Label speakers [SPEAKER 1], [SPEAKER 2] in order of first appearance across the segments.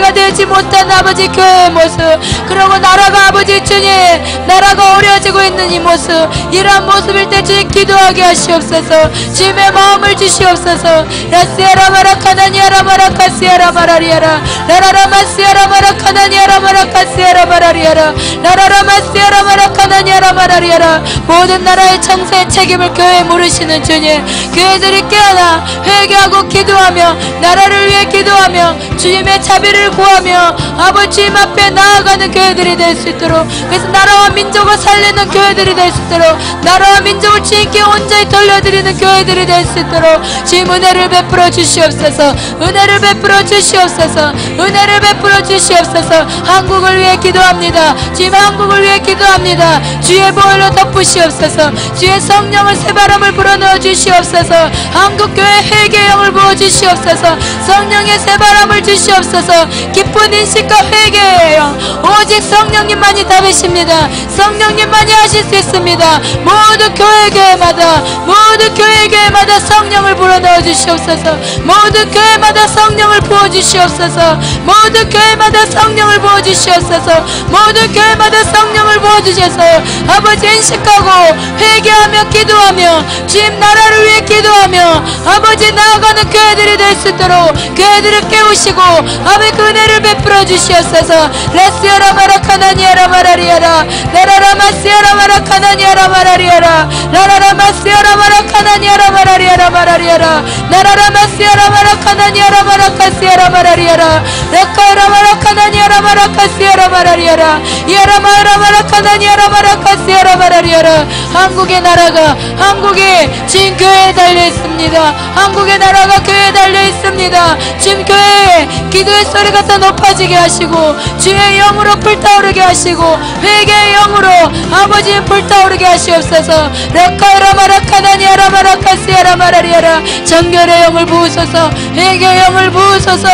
[SPEAKER 1] 준비가 되지 못한 아버지 교회의 모습, 그리고 나라가 아버지 주님 나라가 어려워지고 있는 이 모습, 이러한 모습일 때 주님 기도하게 하시옵소서. 주님의 마음을 주시옵소서. 라시아라마라카나니아라마라카시아라마라리아라 라라라마시아라마라카나니아라마라카시아라마라리아라 라라라마시아라마라카나니아라마라리아라. 모든 나라의 청세의 책임을 교회에 물으시는 주님, 교회들이 깨어나 회개하고 기도하며 나라를 위해 기도하며 주님의 자비를 구하며 아버지 주님 앞에 나아가는 교회들이 될 수 있도록, 그래서 나라와 민족을 살리는 교회들이 될 수 있도록, 나라와 민족을 주님께 온전히 돌려드리는 교회들이 될 수 있도록 주님 은혜를 베풀어 주시옵소서. 은혜를 베풀어 주시옵소서. 은혜를 베풀어 주시옵소서. 한국을 위해 기도합니다. 주님 한국을 위해 기도합니다. 주의 보혈로 덮으시옵소서. 주의 성령을 새바람을 불어넣어 주시옵소서. 한국교회 회개의 영을 부어 주시옵소서. 성령의 새바람을 주시옵소서. 기쁜 인식과 회개의 영, 오직 성령님만이 답이십니다. 성령님만이 하실 수 있습니다. 모두 교회마다 모두 교회마다 성령을 불어넣어 주시옵소서. 모두 교회마다 성령을 부어 주시옵소서. 모두 교회마다 성령을 부어 주시옵소서. 모두 교회마다 성령을 부어 주셔서 아버지 인식하고 회개하며 기도하며 주님 나라를 위해 기도하며 아버지 나아가는 교회들이 될 수 있도록 교회들을 깨우시고 아버지 그 은혜를 베풀어 주시옵소서. 라시아라마라카나니아라마라리아라 라라라마시아라마라카나니아라마라리아라 라라라마시아라마라카나니아라마라리아라마라리아라 라라라마시아라마라카나니아라마라카시아라마라리아라 라카라마라카나니아라마라카시아라마라리아라 이아라마라마라카나니아라마라카시아라마라리아라. 한국의 나라가 한국의 지금 교회에 달려 있습니다. 한국의 나라가 교회에 달려 있습니다. 지금 교회에 기도의 소리가 더 높아지게 하시고 주의 영으로 불타오르게 하시고 회개의 영으로 아버지 불타오르게 하시옵소서. 라카라마라카나니아라마라카시아라마라리아라. 정결의 영을 부으소서. 회개의 영을 부으소서.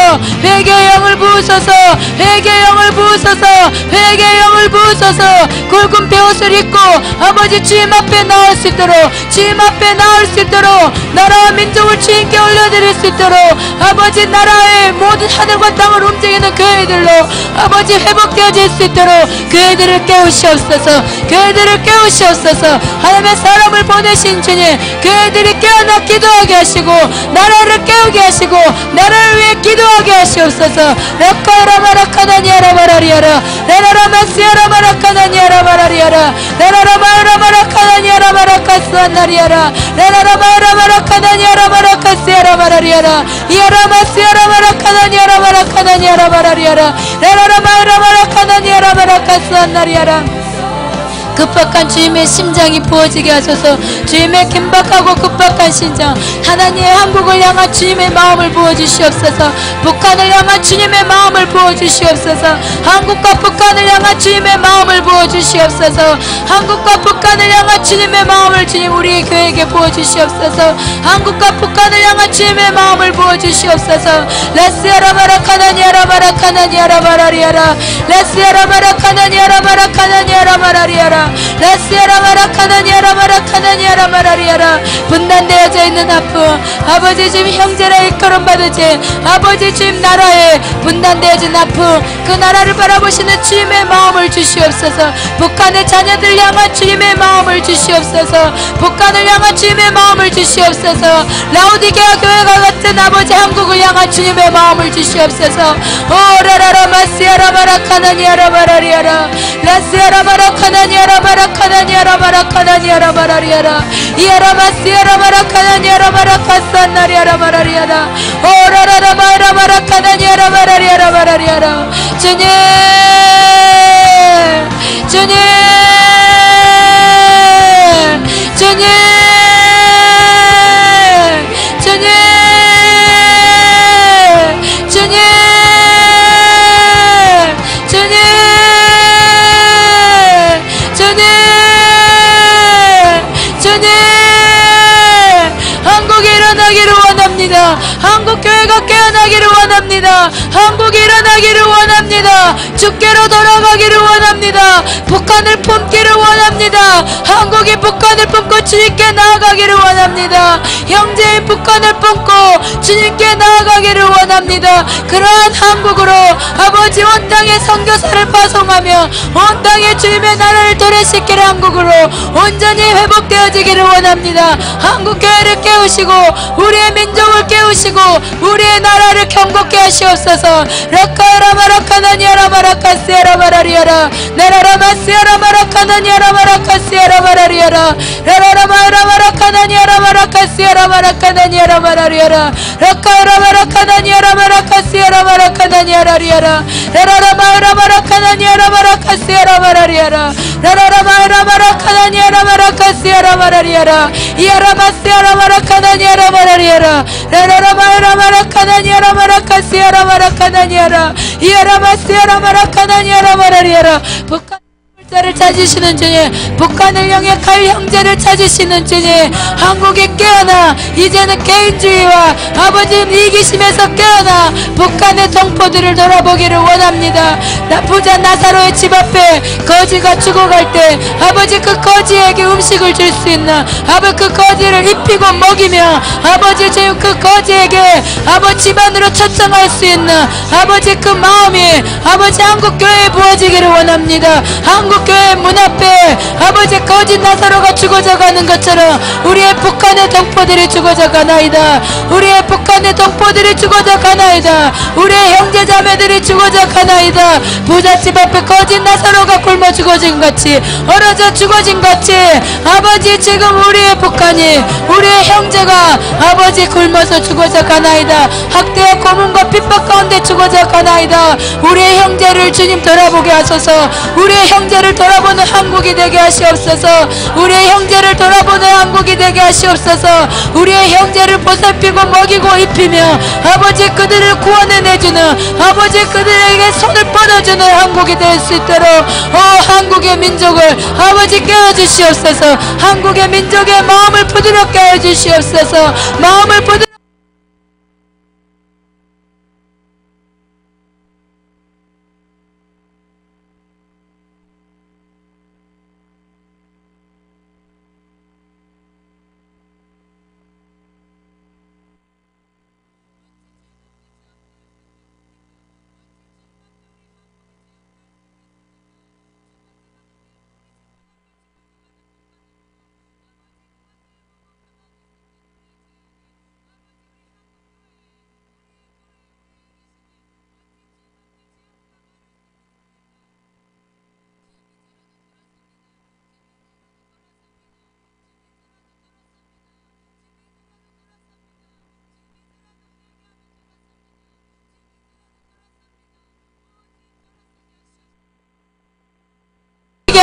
[SPEAKER 1] 회개의 영을 부으소서. 회개의 영을 부으소서. 회개의 영을 부으소서. 굵은 베옷을 입고 아버지 주님 앞에 나올 수 있도록 주님 앞에 나올 수 있도록 나라와 민족을 주님께 올려드릴 수 있도록 아버지 나라의 모든 하늘과 땅을 움직이는 교회들로 아버지 회복되어질 수 있도록 교회들을 깨우시옵소서. 교회들을 깨우시옵소서. 하나님의 사람을 보내신 주님, 교회들이 깨어나 기도하게 하시고 나라를 깨우게 하시고 나라를 위해 기도하게 하시옵소서. 라카라마라카나니아라마라리아라 라라라마시아라마라카나니아라마라리아라 라라라마라마라카나니아라마라카스나리아라 라라라마라마라카나니아라마라카시아라마라리아라 이아라마시아라마라카나니아라마라카나니아라마라리아라 라라라마라마라카나니아라마라카스나리아라. 급박한 주님의 심장이 부어지게 하소서. 주님의 긴박하고 급박한 심장, 하나님의 한국을 향한 주님의 마음을 부어주시옵소서. 북한을 향한 주님의 마음을 부어주시옵소서. 한국과 북한을 향한 주님의 마음을 부어주시옵소서. 한국과 북한을 향한 주님의 마음을 주님 우리 교회에게 부어주시옵소서. 한국과 북한을 향한 주님의 마음을 부어주시옵소서. 라시아라마라카나니아라마라카나니아라마라리아라 라시아라마라카나니아라마라카나니아라마라리아라 라시아라마라카나니아라마라카나니아라마라리아라. 분단되어져 있는 아픔, 아버지 주님 형제라 일컬음 받으신 아버지 주님 나라에 분단되어진 아픔, 그 나라를 바라보시는 주님의 마음을 주시옵소서. 북한의 자녀들 향한 주님의 마음을 주시옵소서. 북한을 향한 주님의 마음을 주시옵소서. 라오디게아 교회가 같은 아버지 한국을 향한 주님의 마음을 주시옵소서. 오라라라마시아라마라카나니아라마라리아라 라시아라마라카나니아라마라카나니아라마라카나니아라마라리아라 이아라마시아라마라카나니아라마라카사나리아라마라리아라 오라라라마라마라카나니아라마라리아라마라리아라. 주님 주님 주님 주님 주님 주님 주님 주님 한국이 일어나기를 원합니다. 한국교회가 깨어나기를 원합니다. 한국이 일어나기를 원합니다. 원합니다. 주께로 돌아가기를 원합니다. 북한을 품기를 원합니다. 한국이 북한을 품고 주님께 나아가기를 원합니다. 형제인 북한을 품고 주님께 나아가기를 원합니다. 그러한 한국으로 아버지 온 땅에 선교사를 파송하며 온 땅에 주님의 나라를 도래시키는 한국으로 온전히 회복되어지기를 원합니다. 한국교회를 깨우시고 우리의 민족을 깨우시고 우리의 나라를 경고케 하시옵소서. 라카라마라카나니아라마라카시아라마라리아라 나라라마시아라마라카나니아라마라카시아라마라리아라 라라라마라마라카나니아라마라카시아라마라카나니아라마라리아라 라카라마라카나니아라마라카시아라마라카나니아라리아라 라라라마라마라카나니아라마라카시아라마라리아라 라라라마라마라카나니아라마라카시아라마라리아라 이아라마시아라마라카나니아라마라리아라 라라라마라마라카나니아라마라카시아라마라카나니아라 이아라마시아라마라카나니아라마라리아라 북한 를 찾으시는 주님, 북한을 향해 갈 형제를 찾으시는 주님, 한국에 깨어나 이제는 개인주의와 아버지 이기심에서 깨어나 북한의 동포들을 돌아보기를 원합니다. 부자 나사로의 집 앞에 거지가 죽어갈 때 아버지 그 거지에게 음식을 줄 수 있는 아버지 그 거지를 입히고 먹이며 아버지 주님 그 거지에게 아버지 집안으로 초청할 수 있는 아버지 그 마음이 아버지 한국교회에 부어지기를 원합니다. 한국교회 문 앞에 아버지 거짓 나사로가 죽어져 가는 것처럼 우리의 북한의 동포들이 죽어져 가나이다. 우리의 북한의 동포들이 죽어져 가나이다. 우리의 형제자매들이 죽어져 가나이다. 부잣집 앞에 거짓 나사로가 굶어 죽어진 같이 얼어져 죽어진 같이 아버지 지금 우리의 북한이 우리의 형제가 아버지 굶어서 죽어져 가나이다. 학대와 고문과 핍박 가운데 죽어져 가나이다. 우리의 형제를 주님 돌아보게 하소서. 우리의 형제를 돌아보는 한국이 되게 하시옵소서. 우리의 형제를 돌아보는 한국이 되게 하시옵소서. 우리의 형제를 보살피고 먹이고 입히며 아버지 그들을 구원해내주는 아버지 그들에게 손을 뻗어주는 한국이 될 수 있도록 한국의 민족을 아버지 깨워주시옵소서. 한국의 민족의 마음을 부드럽게 해주시옵소서. 마음을 부드럽게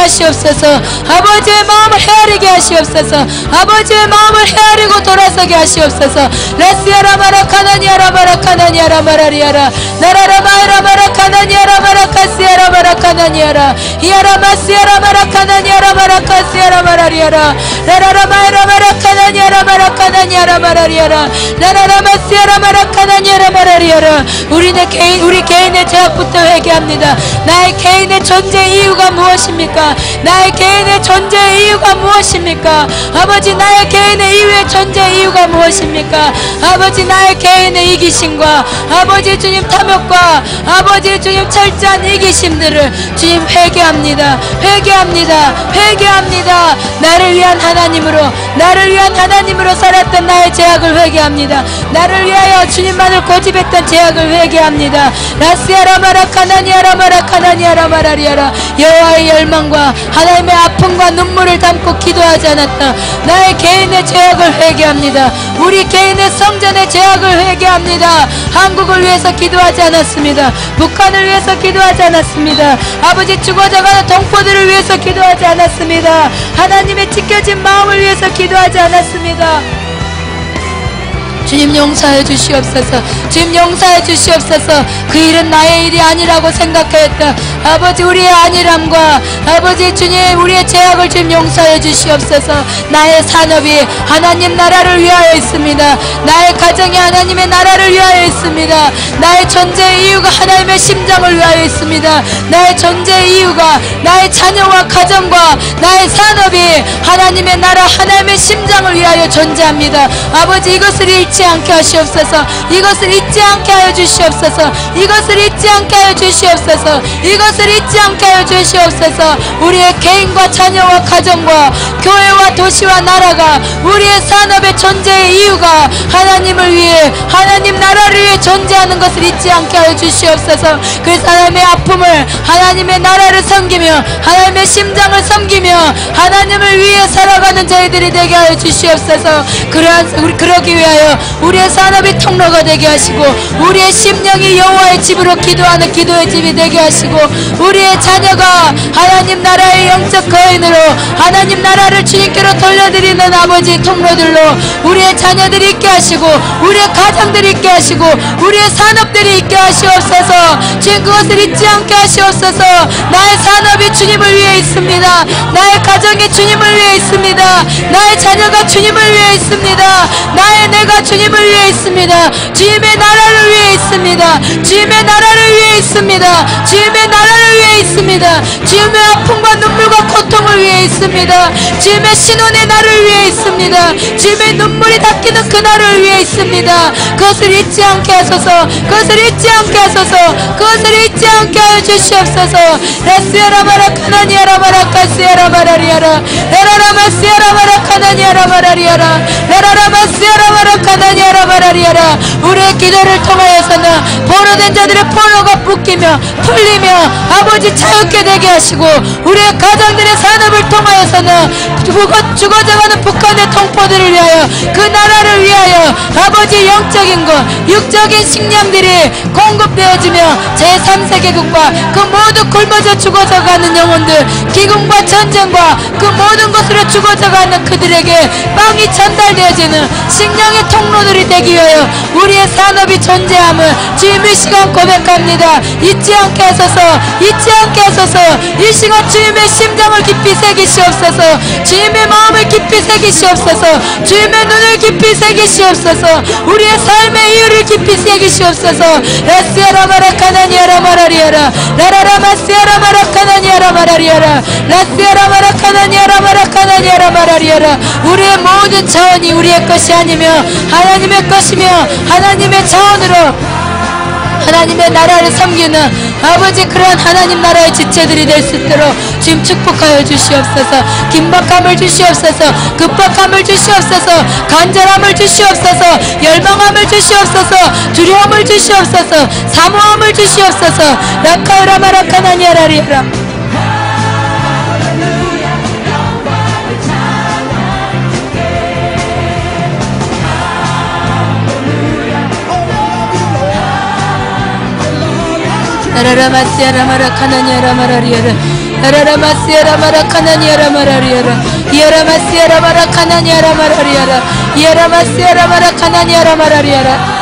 [SPEAKER 1] 하시옵소서. 아버지의 마음을 헤아리게 하시옵소서. 아버지의 마음을 헤아리고 돌아서게 하시옵소서. 라시아라마라카나니아라마라카나니아라마라리아라 나라라마라마라카나니아라마라카시아라마라카나니아라 이아라마시아라마라카나니아라마라카시아라마라리아라 라라라마라마라카나니아라마라카나니아라마라리아라 라라라마시아라마라카나니아라마라리아라 우리 개인의 죄악부터 회개합니다. 나의 개인의 존재 이유가 무엇입니까? 나의 개인의 존재 이유가 무엇입니까? 아버지 나의 개인의 이유의 존재 이유가 무엇입니까? 아버지 나의 개인의 이기심과 아버지 주님 탐욕과 아버지 주님 철저한 이기심들을 주님 회개합니다. 회개합니다. 회개합니다. 나를 위한 하나님으로 살았던 나의 죄악을 회개합니다. 나를 위하여 주님만을 고집했던 죄악을 회개합니다. 라시아라마라카나니아라마라카나니아라마라리아라 여호와의 열망과 하나님의 아픔과 눈물을 담고 기도하지 않았다. 나의 개인의 죄악을 회개합니다. 우리 개인의 성전의 죄악을 회개합니다. 한국을 위해서 기도하지 않았습니다. 북한을 위해서 기도하지 않았습니다. 아버지 죽어져가는 동포들을 위해서 기도하지 않았습니다. 하나님의 지켜진 마음을 위해서 기도하지 않았습니다. 주님 용서해 주시옵소서. 주님 용서해 주시옵소서. 그 일은 나의 일이 아니라고 생각하였다. 아버지 우리의 안일함과 아버지 주님 우리의 죄악을 주님 용서해 주시옵소서. 나의 산업이 하나님 나라를 위하여 있습니다. 나의 가정이 하나님의 나라를 위하여 있습니다. 나의 존재의 이유가 하나님의 심장을 위하여 있습니다. 나의 존재의 이유가 나의 자녀와 가정과 나의 산업이 하나님의 나라 하나님의 심장을 위하여 존재합니다. 아버지 이것을 잃지 않게 하시옵소서. 이것을 잊지 않게 하여 주시옵소서. 이것을 잊지 않게 하여 주시옵소서. 이것을 잊지 않게 하여 주시옵소서. 우리의 개인과 자녀와 가정과 교회와 도시와 나라가 우리의 산업의 존재의 이유가 하나님을 위해 하나님 나라를 위해 존재하는 것을 잊지 않게 하여 주시옵소서. 그래서 하나님의 아픔을 하나님의 나라를 섬기며 하나님의 심장을 섬기며 하나님을 위해 살아가는 저희들이 되게 하여 주시옵소서. 그러기 위하여 우리의 산업이 통로가 되게 하시고 우리의 심령이 여호와의 집으로 기도하는 기도의 집이 되게 하시고 우리의 자녀가 하나님 나라의 영적 거인으로 하나님 나라를 주님께로 돌려드리는 아버지 통로들로 우리의 자녀들이 있게 하시고 우리의 가정들이 있게 하시고 우리의 산업들이 있게 하시옵소서. 주님 그것을 잊지 않게 하시옵소서. 나의 산업이 주님을 위해 있습니다. 나의 가정이 주님을 위해 있습니다. 나의 자녀가 주님을 위해 있습니다. 나의 내가 주님을 위해 있습니다. 주님의 나라를 위해 있습니다. 주님의 나라를 위해 있습니다. 주님의 나라를 위해 있습니다. 주님의 아픔과 눈물과 고통을 위해 있습니다. 주님의 신혼의 날을 위해 있습니다. 주님의 눈물이 닦이는 그날을 위해 있습니다. 그것을 잊지 않게 하소서. 그것을 잊지 않게 하소서. 그것을 잊지 않게 하여 주시옵소서. 라스야라마라 카나니아라마라 카스야라마라리아라 라라라마스야라마라 카나니아라마라리아라 라라라마스야라마라 카나니아라마라리아라. 우리의 기도를 통하여서는 포로된 자들의 포로가 묶이며 풀리며 아버지 자유케 되게 하시고 우리의 가정들의 산업을 통하여서는 죽어져가는 북한의 동포들을 위하여 그 나라를 위하여 아버지 영적인 것 육적인 식량들이 공급되어지며 제3세계국과 그 모두 굶어져 죽어져가는 영혼들 기근과 전쟁과 그 모든 것으로 죽어져가는 그들에게 빵이 전달되어지는 식량의 통로들이 되기 위하여 우리의 산업이 존재함을 주님 이 시간 고백합니다. 잊지 않게 하소서. 잊지 않게 하소서. 이 시간 주님의 심장을 깊이 새기시옵소서. 주님의 마음을 깊이 새기시옵소서. 주님의 눈을 깊이 새기시옵소서. 우리의 삶의 이유를 깊이 새기시옵소서. 라스야라마라 카나니아라 마라리아라 라라라마스야라 마라 카나니아라 마라리아라 라스야라마라 카나니아라 마라 카나니아라 마라리아라. 우리의 모든 자원이 우리의 것이 아니며 하나님의 것이며 하나님의 자원으로 하나님의 나라를 섬기는 아버지 그러한 하나님 나라의 지체들이 될 수 있도록 주님 축복하여 주시옵소서. 긴박함을 주시옵소서. 급박함을 주시옵소서. 간절함을 주시옵소서. 열망함을 주시옵소서. 두려움을 주시옵소서. 사모함을 주시옵소서. 라카우라마라카나니아라리아라 라라라마스야라마라 카나니아라마라리아라 라라라마스야라마라 카나니아라마라리아라 이아라마스야라마라 카나니아라마라리아라 이아라마스야라마라 카나니아라마라리아라.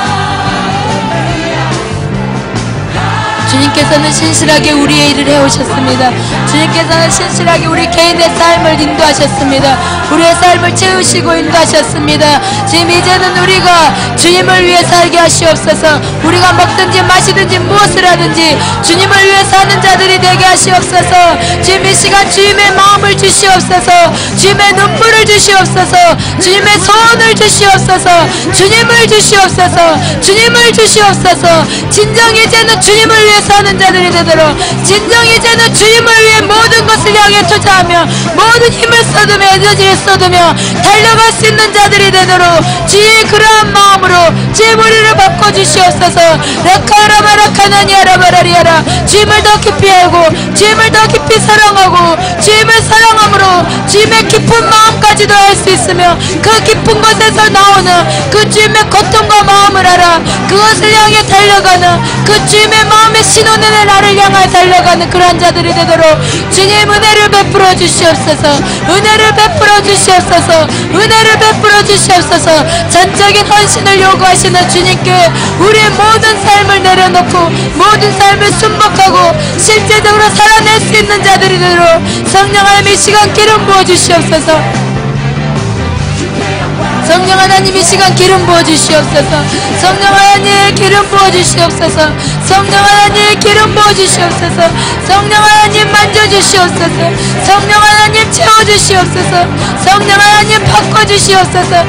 [SPEAKER 1] 주님께서는 신실하게 우리의 일을 해오셨습니다. 주님께서는 신실하게 우리 개인의 삶을 인도하셨습니다. 우리의 삶을 채우시고 인도하셨습니다. 지금 이제는 우리가 주님을 위해 살게 하시옵소서. 우리가 먹든지 마시든지 무엇을 하든지 주님을 위해 사는 자들이 되게 하시옵소서. 지금 이 시간 주님의 마음을 주시옵소서. 주님의 눈물을 주시옵소서. 주님의 소원을 주시옵소서. 주님을 주시옵소서. 주님을 주시옵소서. 진정 이제는 주님을 위해 사는 자들이 되도록 진정 이제는 주님을 위해 모든 것을 향해 투자하며 모든 힘을 쏟으며 에너지를 쏟으며 달려갈 수 있는 자들이 되도록 주의 그러한 마음으로 주의 머리를 바꿔주시옵소서. 라카라마라카나니아라마라리아라. 주님을 더 깊이 알고 주님을 더 깊이 사랑하고 주님을 사랑함으로 주님의 깊은 마음까지도 알 수 있으며 그 깊은 곳에서 나오는 그 주님의 고통과 마음을 알아 그것을 향해 달려가는 그 주님의 마음의 신혼의 나를 향해 달려가는 그러한 자들이 되도록 주님 은혜를 베풀어 주시옵소서. 은혜를 베풀어 주시옵소서. 은혜를 베풀어 주시옵소서. 전적인 헌신을 요구하시는 주님께 우리의 모든 삶을 내려놓고 모든 삶을 순복하고 실제적으로 살아낼 수 있는 자들이 되도록 성령 하나님 이 시간 기름 부어 주시옵소서. 성령 하나님 이 시간 기름 부어 주시옵소서. 성령 하나님 기름 부어 주시옵소서. 성령 하나님 기름 부어 주시옵소서. 성령 하나님 만져 주시옵소서. 성령 하나님 채워 주시옵소서. 성령 하나님 바꿔 주시옵소서.